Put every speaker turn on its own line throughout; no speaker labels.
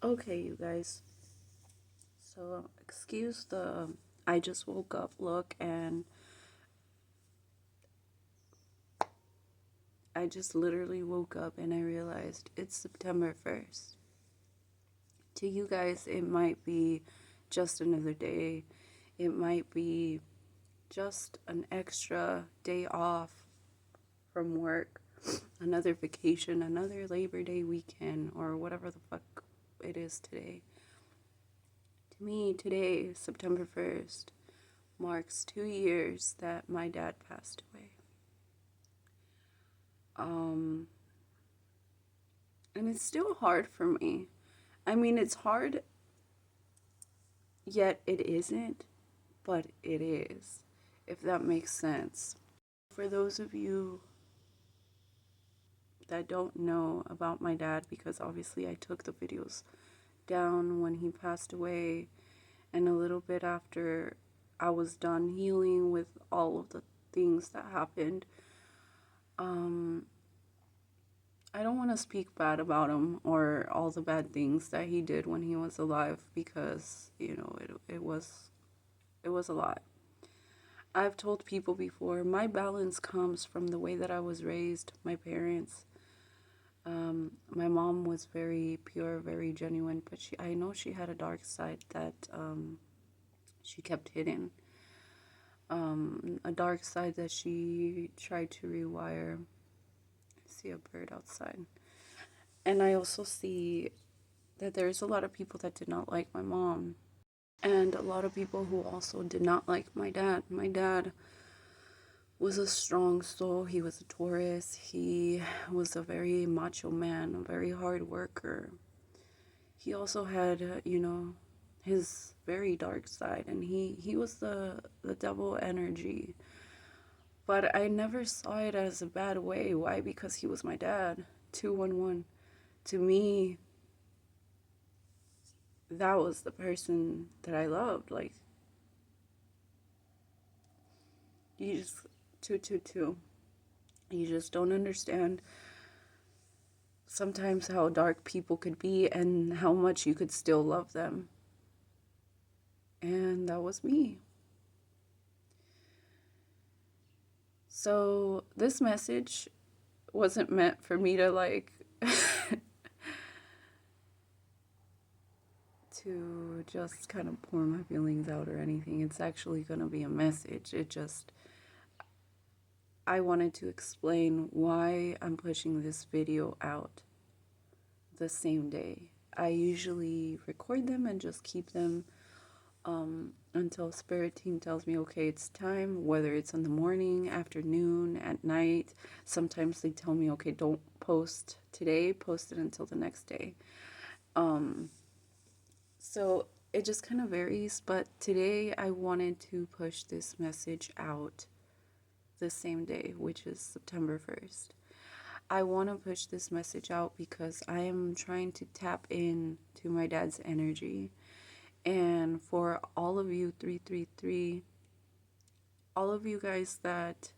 Okay, you guys. So, excuse the I just woke up look, and I just literally woke up and I realized it's September 1st. To you guys, it might be just another day. It might be just an extra day off from work, another vacation, another Labor Day weekend, or whatever the fuck it is today. To me, today, September 1st, marks 2 years that my dad passed away. Um, and it's still hard for me. I mean, it's hard, yet it isn't, but it is, if that makes sense. For those of you that don't know about my dad, because obviously I took the videos down when he passed away, and a little bit after I was done healing with all of the things that happened. I don't want to speak bad about him or all the bad things that he did when he was alive, because it was a lot. I've told people before, my balance comes from the way that I was raised. My parents, my mom was very pure, very genuine, but I know she had a dark side that she kept hidden. A dark side that she tried to rewire. I see a bird outside. And I also see that there's a lot of people that did not like my mom, and a lot of people who also did not like my dad. My dad was a strong soul. He was a Taurus. He was a very macho man, a very hard worker. He also had, his very dark side, and he was the devil energy. But I never saw it as a bad way. Why? Because he was my dad. 211. To me, that was the person that I loved. Like, you just, 222. You just don't understand sometimes how dark people could be and how much you could still love them. And that was me. So this message wasn't meant for me to to just kind of pour my feelings out or anything. It's actually going to be a message. I wanted to explain why I'm pushing this video out the same day. I usually record them and just keep them until Spirit Team tells me, okay, it's time, whether it's in the morning, afternoon, at night. Sometimes they tell me, okay, don't post today, post it until the next day. So it just kind of varies, but today I wanted to push this message out the same day, which is September 1st. I want to push this message out because I am trying to tap in to my dad's energy. And for all of you 333, all of you guys that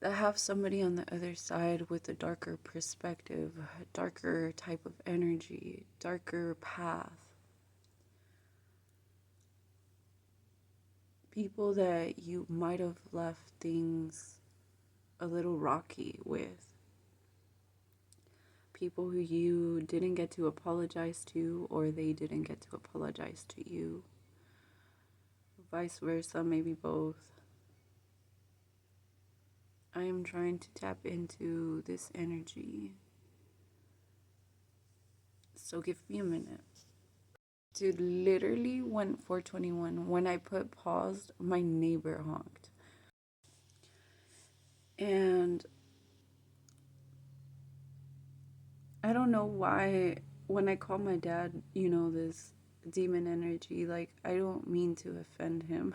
have somebody on the other side with a darker perspective, darker type of energy, darker path, people that you might have left things a little rocky with, people who you didn't get to apologize to, or they didn't get to apologize to you, vice versa, maybe both. I am trying to tap into this energy, so give me a minute. Dude, literally when 421, when I put paused, my neighbor honked. And I don't know why when I call my dad, this demon energy, like, I don't mean to offend him.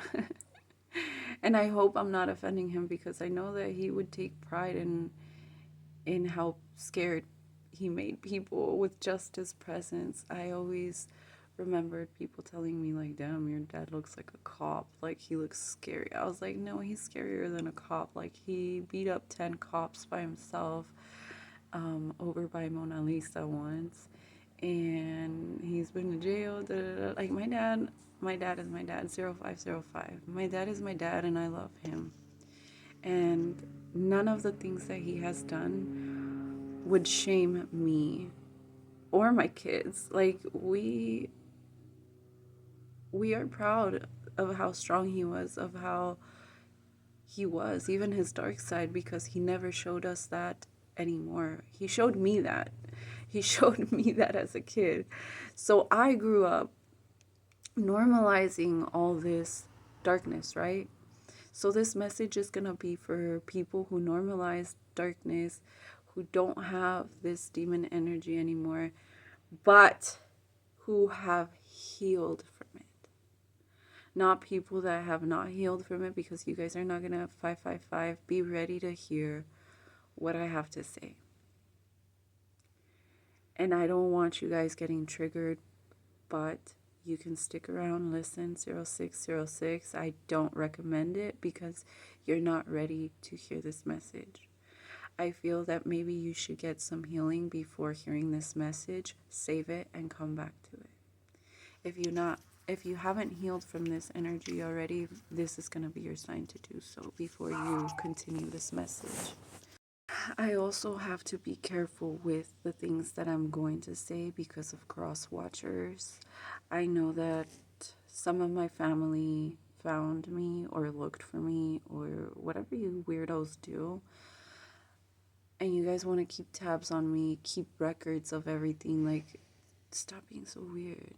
And I hope I'm not offending him, because I know that he would take pride in how scared he made people with just his presence. I always remembered people telling me, like, damn, your dad looks like a cop, like, he looks scary. I was like, no, he's scarier than a cop. Like, he beat up 10 cops by himself. over by Mona Lisa once, and he's been to jail. Da, da, da. Like my dad is my dad. 0505. My dad is my dad, and I love him. And none of the things that he has done would shame me or my kids. Like we are proud of how strong he was, of how he was, even his dark side, because he never showed us that anymore. He showed me that. He showed me that as a kid. So I grew up normalizing all this darkness, right? So this message is going to be for people who normalize darkness, who don't have this demon energy anymore, but who have healed from it. Not people that have not healed from it, because you guys are not going to 555. Be ready to hear what I have to say. And I don't want you guys getting triggered, but you can stick around, listen. 0606. I don't recommend it because you're not ready to hear this message. I feel that maybe you should get some healing before hearing this message. Save it and come back to it. If you haven't healed from this energy already, this is going to be your sign to do so before you continue this message. I also have to be careful with the things that I'm going to say because of cross watchers. I know that some of my family found me or looked for me or whatever you weirdos do. And you guys want to keep tabs on me, keep records of everything. Like, stop being so weird.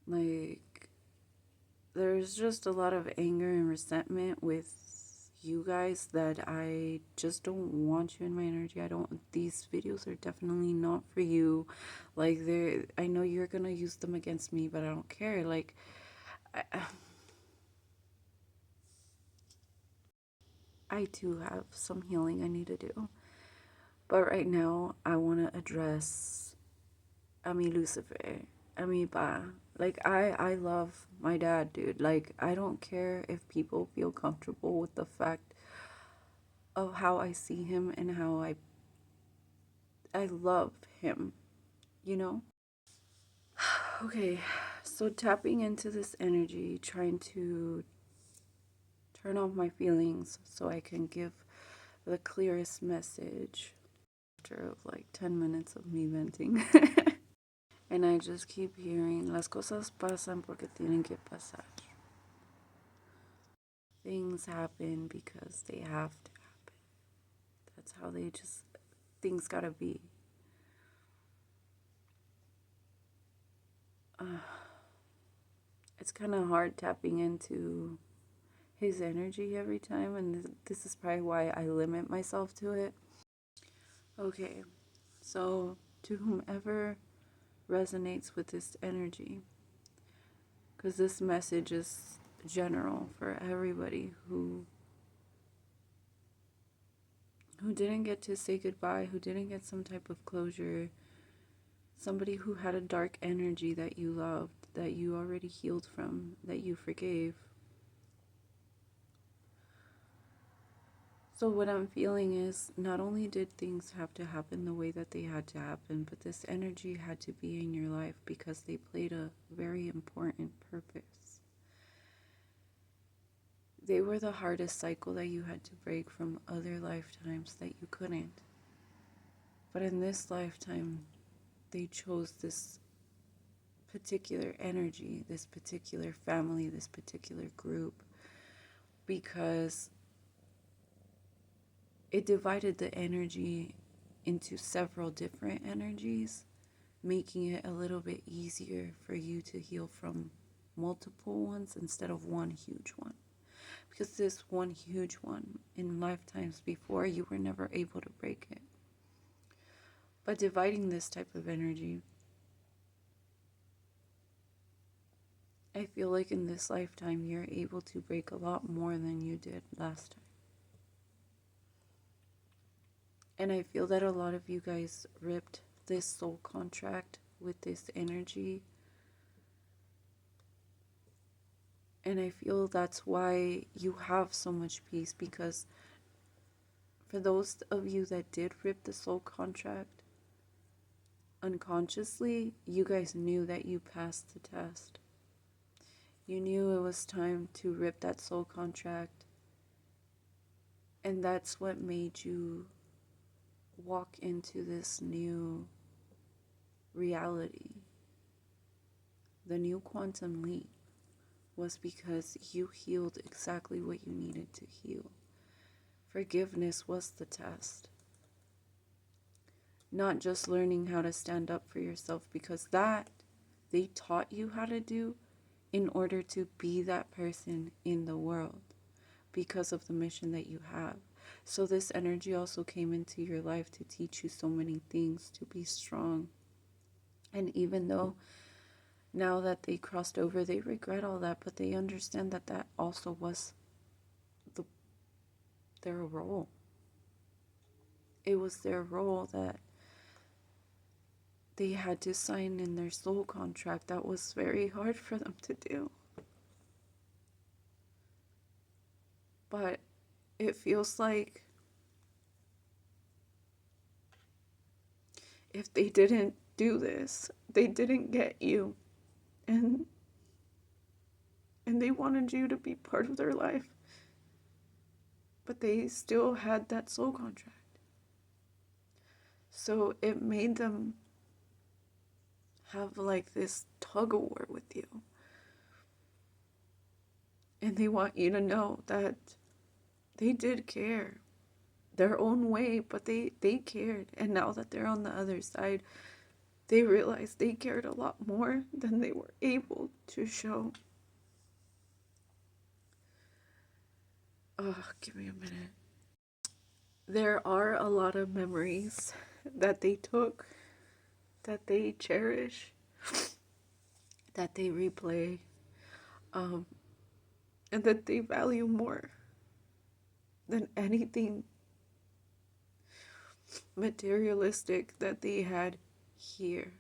Like, there's just a lot of anger and resentment with you guys that I just don't want you in my energy. These videos are definitely not for you. Like, I know you're gonna use them against me, but I don't care. Like, I do have some healing I need to do. But right now, I want to address Ami Lucifer, Ami Ba. Like, I love my dad, dude. Like, I don't care if people feel comfortable with the fact of how I see him and how I love him, you know? Okay, so tapping into this energy, trying to turn off my feelings so I can give the clearest message after like 10 minutes of me venting. And I just keep hearing, las cosas pasan porque tienen que pasar. Things happen because they have to happen. That's how things gotta be. It's kind of hard tapping into his energy every time, and this is probably why I limit myself to it. Okay, so to whomever resonates with this energy, because this message is general for everybody who didn't get to say goodbye, who didn't get some type of closure, somebody who had a dark energy that you loved, that you already healed from, that you forgave. So what I'm feeling is, not only did things have to happen the way that they had to happen, but this energy had to be in your life because they played a very important purpose. They were the hardest cycle that you had to break from other lifetimes that you couldn't. But in this lifetime, they chose this particular energy, this particular family, this particular group, because it divided the energy into several different energies, making it a little bit easier for you to heal from multiple ones instead of one huge one. Because this one huge one, in lifetimes before, you were never able to break it. But dividing this type of energy, I feel like in this lifetime, you're able to break a lot more than you did last time. And I feel that a lot of you guys ripped this soul contract with this energy. And I feel that's why you have so much peace, because For those of you that did rip the soul contract, unconsciously, you guys knew that you passed the test. You knew it was time to rip that soul contract. And that's what made you walk into this new reality. The new quantum leap was because you healed exactly what you needed to heal. Forgiveness was the test. Not just learning how to stand up for yourself, because that they taught you how to do in order to be that person in the world because of the mission that you have. So this energy also came into your life to teach you so many things, to be strong. And even though now that they crossed over, they regret all that, but they understand that that also was their role. It was their role that they had to sign in their soul contract. That was very hard for them to do. But it feels like if they didn't do this, they didn't get you. And they wanted you to be part of their life. But they still had that soul contract. So it made them have like this tug of war with you. And they want you to know that they did care their own way, but they cared. And now that they're on the other side, they realize they cared a lot more than they were able to show. Give me a minute. There are a lot of memories that they took, that they cherish, that they replay, and that they value more than anything materialistic that they had here.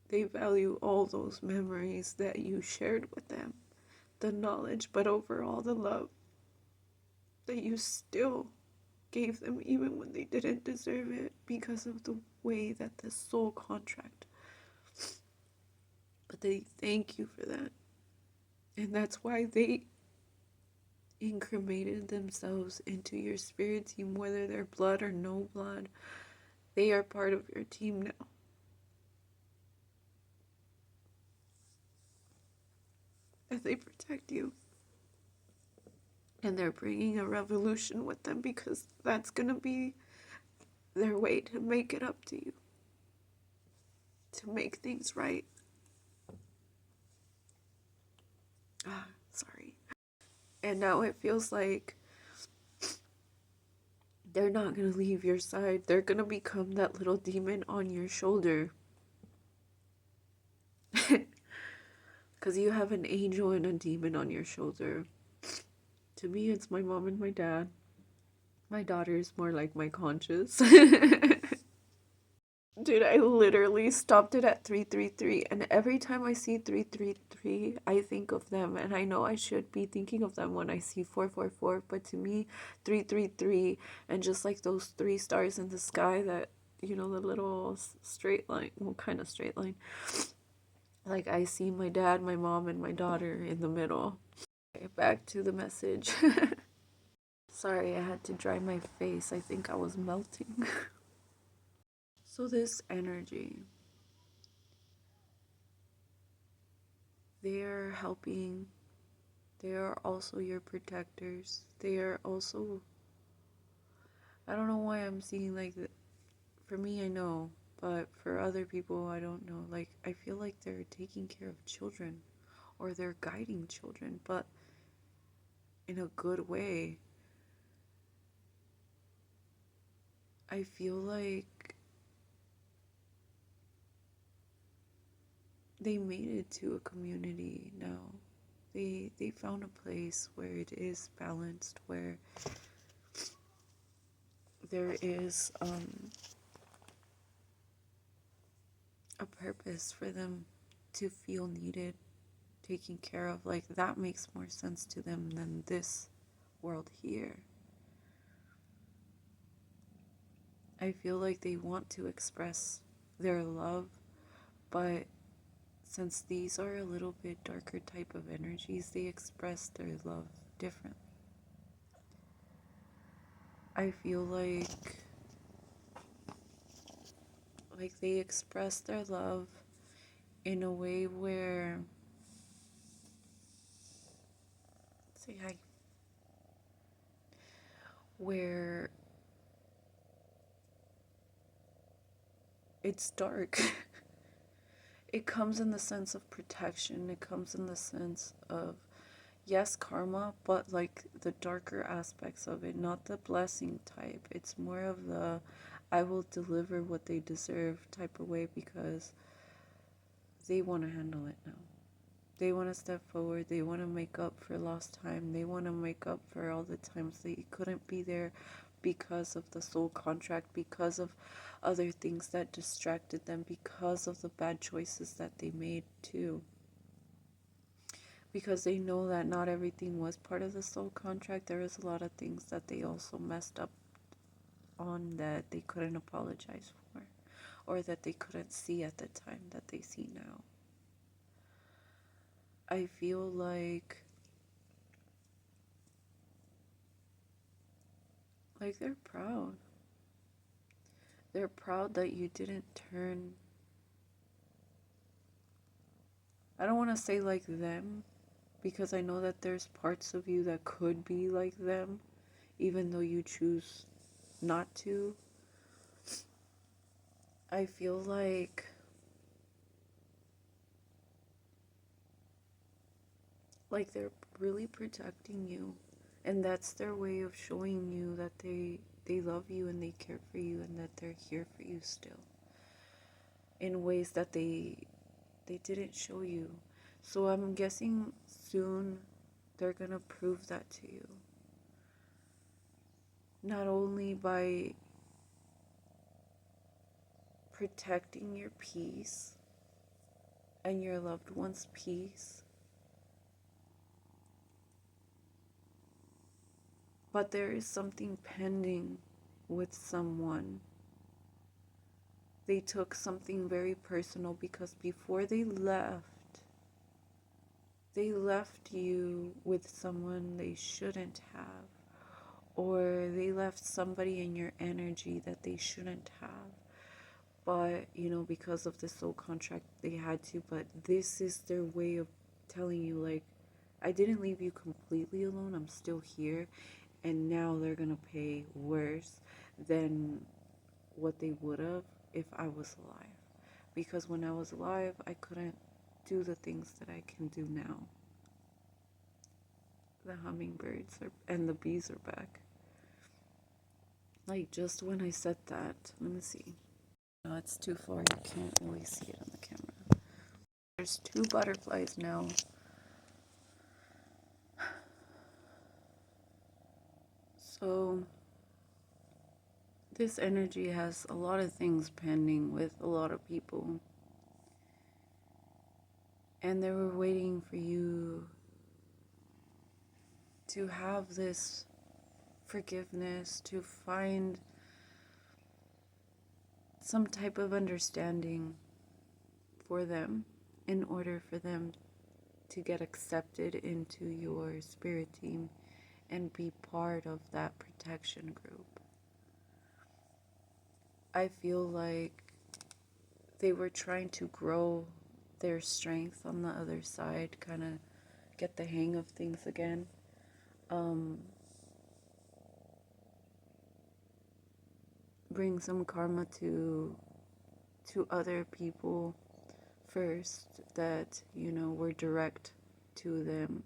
They value all those memories that you shared with them, the knowledge, but overall the love that you still gave them even when they didn't deserve it because of the way that the soul contract. But they thank you for that. And that's why they incremated themselves into your spirit team, whether they're blood or no blood. They are part of your team now. And they protect you. And they're bringing a revolution with them because that's going to be their way to make it up to you. To make things right. Sorry. And now it feels like they're not going to leave your side. They're going to become that little demon on your shoulder. Because you have an angel and a demon on your shoulder. To me, it's my mom and my dad. My daughter is more like my conscience. Dude, I literally stopped it at 333. And every time I see 333, I think of them. And I know I should be thinking of them when I see 444. But to me, 333 and just like those 3 stars in the sky that, you know, the little straight line. Well, kind of straight line. Like I see my dad, my mom, and my daughter in the middle. Okay, back to the message. Sorry, I had to dry my face. I think I was melting. So this energy, they are helping. They are also your protectors. They are also, I don't know why I'm seeing like that. For me, I know, but for other people, I don't know. Like, I feel like they're taking care of children or they're guiding children, but in a good way. I feel like they made it to a community now. They found a place where it is balanced, where there is a purpose for them to feel needed, taken care of. Like that makes more sense to them than this world here. I feel like they want to express their love, but since these are a little bit darker type of energies, they express their love differently. I feel like they express their love in a way where, say hi, where it's dark. It comes in the sense of protection. It comes in the sense of, yes, karma, but like the darker aspects of it, not the blessing type. It's more of the I will deliver what they deserve type of way, because they want to handle it now. They want to step forward. They want to make up for lost time. They want to make up for all the times they couldn't be there because of the soul contract, because of other things that distracted them, because of the bad choices that they made too. Because they know that not everything was part of the soul contract. There is a lot of things that they also messed up on that they couldn't apologize for, or that they couldn't see at the time that they see now. I feel like they're proud. They're proud that you didn't turn, I don't want to say like them, because I know that there's parts of you that could be like them, even though you choose not to. I feel like they're really protecting you, and that's their way of showing you that they love you and they care for you and that they're here for you still, in ways that they didn't show you. So I'm guessing soon they're gonna prove that to you, not only by protecting your peace and your loved one's peace, but there is something pending with someone. They took something very personal, because before they left you with someone they shouldn't have, or they left somebody in your energy that they shouldn't have. But, because of the soul contract, they had to. But this is their way of telling you, like, I didn't leave you completely alone. I'm still here. And now they're going to pay worse than what they would have if I was alive. Because when I was alive, I couldn't do the things that I can do now. The hummingbirds and the bees are back. Like, just when I said that, let me see. No, it's too far. You can't really see it on the camera. There's 2 butterflies now. So this energy has a lot of things pending with a lot of people. And they were waiting for you to have this forgiveness, to find some type of understanding for them in order for them to get accepted into your spirit team and be part of that protection group. I feel like they were trying to grow their strength on the other side, kind of get the hang of things again. Bring some karma to other people first that, were direct to them.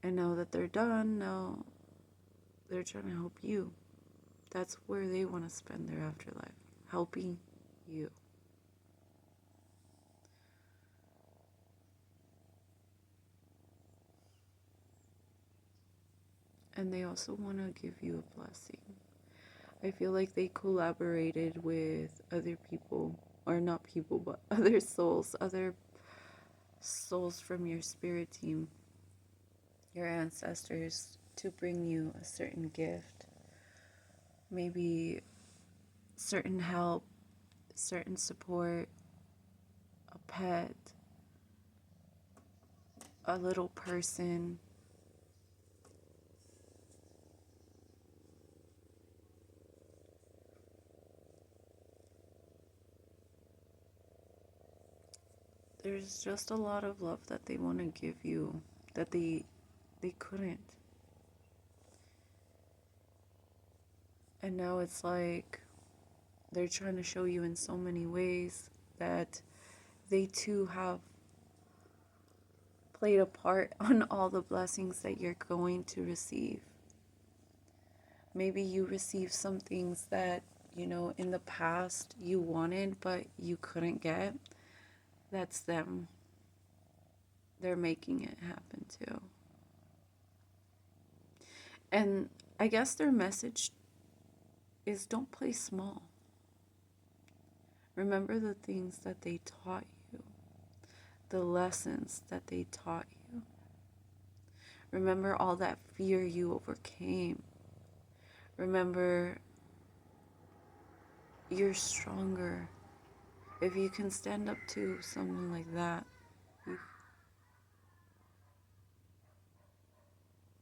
And now that they're done, now they're trying to help you. That's where they want to spend their afterlife, helping you. And they also want to give you a blessing. I feel like they collaborated with other people, or not people, but other souls from your spirit team, your ancestors, to bring you a certain gift. Maybe certain help, certain support, a pet, a little person. There's just a lot of love that they want to give you that they couldn't. And now it's like they're trying to show you in so many ways that they too have played a part on all the blessings that you're going to receive. Maybe you received some things that, in the past you wanted but you couldn't get. That's them. They're making it happen too. And I guess their message is don't play small. Remember the things that they taught you, the lessons that they taught you. Remember all that fear you overcame. Remember, you're stronger. If you can stand up to someone like that,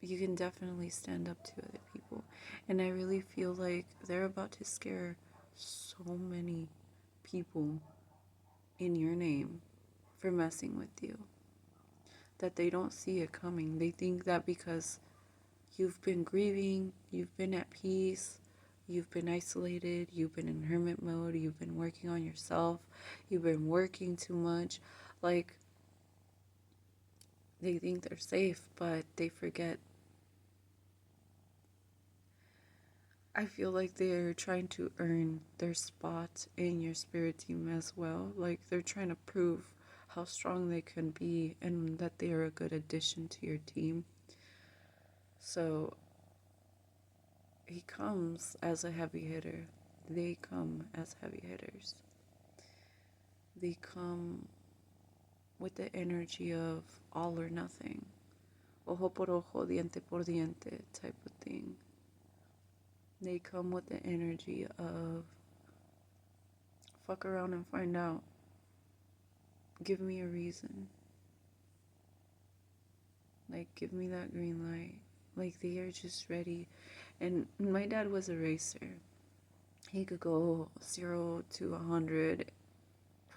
you can definitely stand up to other people. And I really feel like they're about to scare so many people in your name for messing with you, that they don't see it coming. They think that because you've been grieving, you've been at peace, you've been isolated, you've been in hermit mode, you've been working on yourself, you've been working too much, like, they think they're safe, but they forget. I feel like they're trying to earn their spot in your spirit team as well. Like, they're trying to prove how strong they can be and that they are a good addition to your team. So he comes as a heavy hitter. They come as heavy hitters. They come with the energy of all or nothing. Ojo por ojo, diente por diente type of thing. They come with the energy of fuck around and find out. Give me a reason. Like, give me that green light. Like, they are just ready. And my dad was a racer. He could go 0 to 100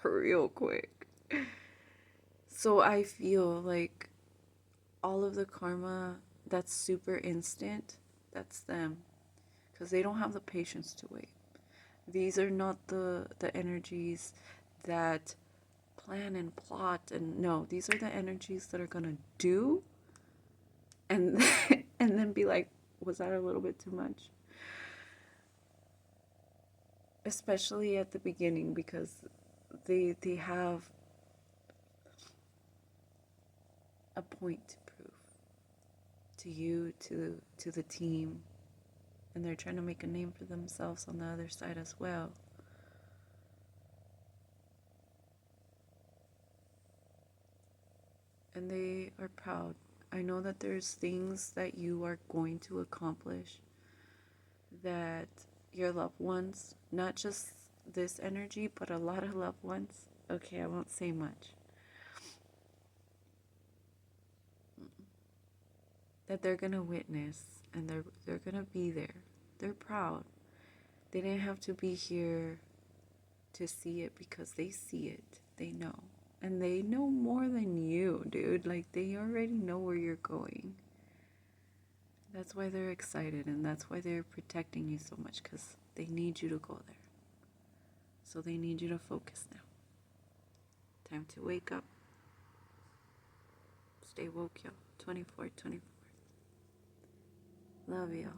real quick. So I feel like all of the karma that's super instant, that's them. Because they don't have the patience to wait. These are not the energies that plan and plot. And no, these are the energies that are going to do and and then be like, was that a little bit too much? Especially at the beginning, because they have a point to prove to you, to the team, and they're trying to make a name for themselves on the other side as well. And they are proud. I know that there's things that you are going to accomplish that your loved ones, not just this energy, but a lot of loved ones, okay, I won't say much, that they're gonna witness, and they're gonna be there. They're proud. They didn't have to be here to see it, because they see it. They know. And they know more than you, dude. Like, they already know where you're going. That's why they're excited, and that's why they're protecting you so much, because they need you to go there. So they need you to focus now. Time to wake up. Stay woke, y'all. 24/24. Love y'all.